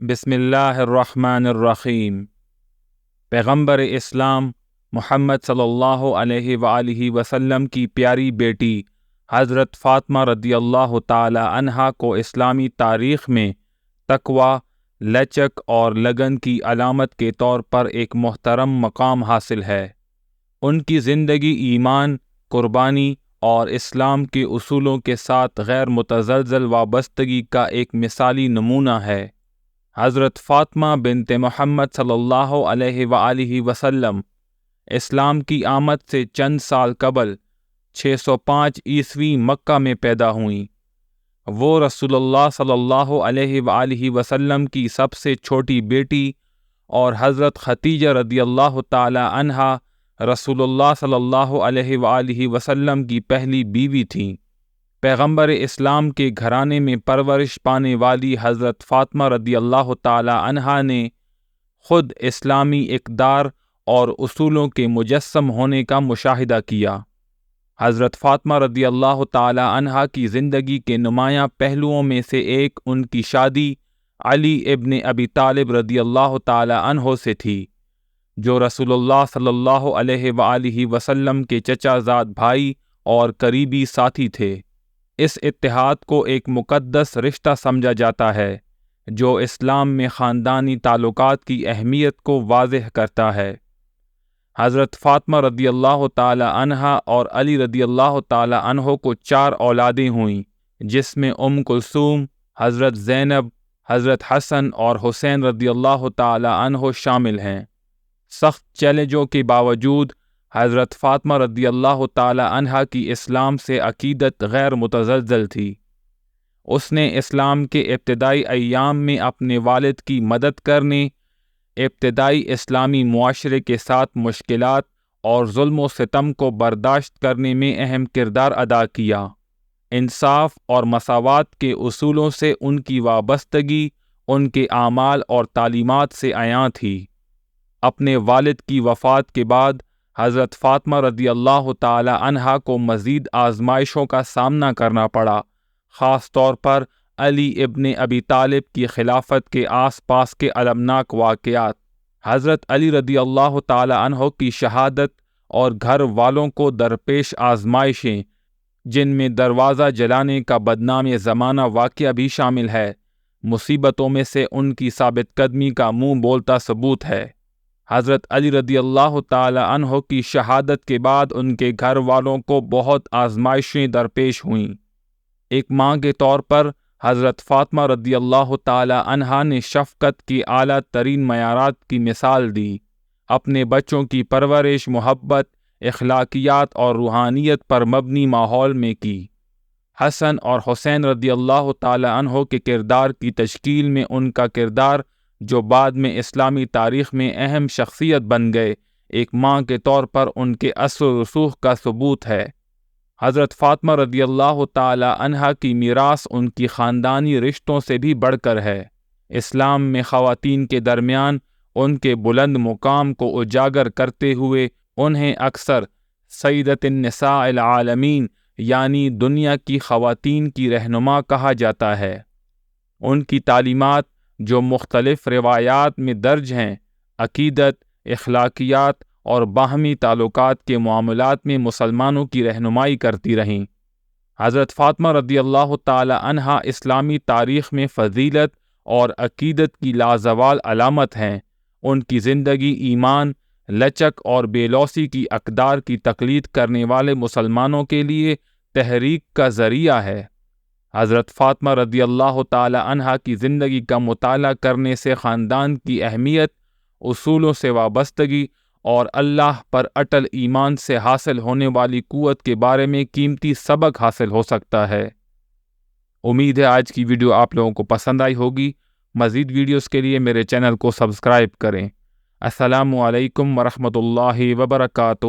بسم اللہ الرحمن الرحیم۔ پیغمبر اسلام محمد صلی اللہ علیہ وآلہ وسلم کی پیاری بیٹی حضرت فاطمہ رضی اللہ تعالی عنہا کو اسلامی تاریخ میں تقویٰ، لچک اور لگن کی علامت کے طور پر ایک محترم مقام حاصل ہے۔ ان کی زندگی ایمان، قربانی اور اسلام کے اصولوں کے ساتھ غیر متزلزل وابستگی کا ایک مثالی نمونہ ہے۔ حضرت فاطمہ بنت محمد صلی اللہ علیہ وآلہ وسلم اسلام کی آمد سے چند سال قبل 605 عیسوی مکہ میں پیدا ہوئیں۔ وہ رسول اللہ صلی اللہ علیہ وآلہ وسلم کی سب سے چھوٹی بیٹی اور حضرت خدیجہ رضی اللہ تعالی عنہا رسول اللہ صلی اللہ علیہ وآلہ وسلم کی پہلی بیوی تھیں۔ پیغمبر اسلام کے گھرانے میں پرورش پانے والی حضرت فاطمہ رضی اللہ تعالی عنہا نے خود اسلامی اقدار اور اصولوں کے مجسم ہونے کا مشاہدہ کیا۔ حضرت فاطمہ رضی اللہ تعالی عنہا کی زندگی کے نمایاں پہلوؤں میں سے ایک ان کی شادی علی ابن ابی طالب رضی اللہ تعالی عنہ سے تھی، جو رسول اللہ صلی اللہ علیہ وآلہ وسلم کے چچا زاد بھائی اور قریبی ساتھی تھے۔ اس اتحاد کو ایک مقدس رشتہ سمجھا جاتا ہے جو اسلام میں خاندانی تعلقات کی اہمیت کو واضح کرتا ہے۔ حضرت فاطمہ رضی اللہ تعالی عنہا اور علی رضی اللہ تعالی عنہ کو 4 اولادیں ہوئیں، جس میں کلثوم، حضرت زینب، حضرت حسن اور حسین رضی اللہ تعالی عنہ شامل ہیں۔ سخت چیلنجوں کے باوجود حضرت فاطمہ رضی اللہ تعالی عنہا کی اسلام سے عقیدت غیر متزلزل تھی۔ اس نے اسلام کے ابتدائی ایام میں اپنے والد کی مدد کرنے، ابتدائی اسلامی معاشرے کے ساتھ مشکلات اور ظلم و ستم کو برداشت کرنے میں اہم کردار ادا کیا۔ انصاف اور مساوات کے اصولوں سے ان کی وابستگی ان کے اعمال اور تعلیمات سے عیاں تھی۔ اپنے والد کی وفات کے بعد حضرت فاطمہ رضی اللہ تعالی عنہا کو مزید آزمائشوں کا سامنا کرنا پڑا، خاص طور پر علی ابن ابی طالب کی خلافت کے آس پاس کے المناک واقعات۔ حضرت علی رضی اللہ تعالی عنہ کی شہادت اور گھر والوں کو درپیش آزمائشیں، جن میں دروازہ جلانے کا بدنام زمانہ واقعہ بھی شامل ہے، مصیبتوں میں سے ان کی ثابت قدمی کا منہ بولتا ثبوت ہے۔ حضرت علی رضی اللہ تعالی عنہ کی شہادت کے بعد ان کے گھر والوں کو بہت آزمائشیں درپیش ہوئیں۔ ایک ماں کے طور پر حضرت فاطمہ رضی اللہ تعالی عنہا نے شفقت کی اعلیٰ ترین معیارات کی مثال دی۔ اپنے بچوں کی پرورش محبت، اخلاقیات اور روحانیت پر مبنی ماحول میں کی۔ حسن اور حسین رضی اللہ تعالی عنہ کے کردار کی تشکیل میں ان کا کردار، جو بعد میں اسلامی تاریخ میں اہم شخصیت بن گئے، ایک ماں کے طور پر ان کے اثر و رسوخ کا ثبوت ہے۔ حضرت فاطمہ رضی اللہ تعالی عنہا کی میراث ان کی خاندانی رشتوں سے بھی بڑھ کر ہے۔ اسلام میں خواتین کے درمیان ان کے بلند مقام کو اجاگر کرتے ہوئے انہیں اکثر سیدۃ النساء العالمین یعنی دنیا کی خواتین کی رہنما کہا جاتا ہے۔ ان کی تعلیمات، جو مختلف روایات میں درج ہیں، عقیدت، اخلاقیات اور باہمی تعلقات کے معاملات میں مسلمانوں کی رہنمائی کرتی رہیں۔ حضرت فاطمہ رضی اللہ تعالی عنہا اسلامی تاریخ میں فضیلت اور عقیدت کی لازوال علامت ہیں۔ ان کی زندگی ایمان، لچک اور بے لوثی کی اقدار کی تقلید کرنے والے مسلمانوں کے لیے تحریک کا ذریعہ ہے۔ حضرت فاطمہ رضی اللہ تعالی عنہا کی زندگی کا مطالعہ کرنے سے خاندان کی اہمیت، اصولوں سے وابستگی اور اللہ پر اٹل ایمان سے حاصل ہونے والی قوت کے بارے میں قیمتی سبق حاصل ہو سکتا ہے۔ امید ہے آج کی ویڈیو آپ لوگوں کو پسند آئی ہوگی۔ مزید ویڈیوز کے لیے میرے چینل کو سبسکرائب کریں۔ السلام علیکم ورحمۃ اللہ وبرکاتہ۔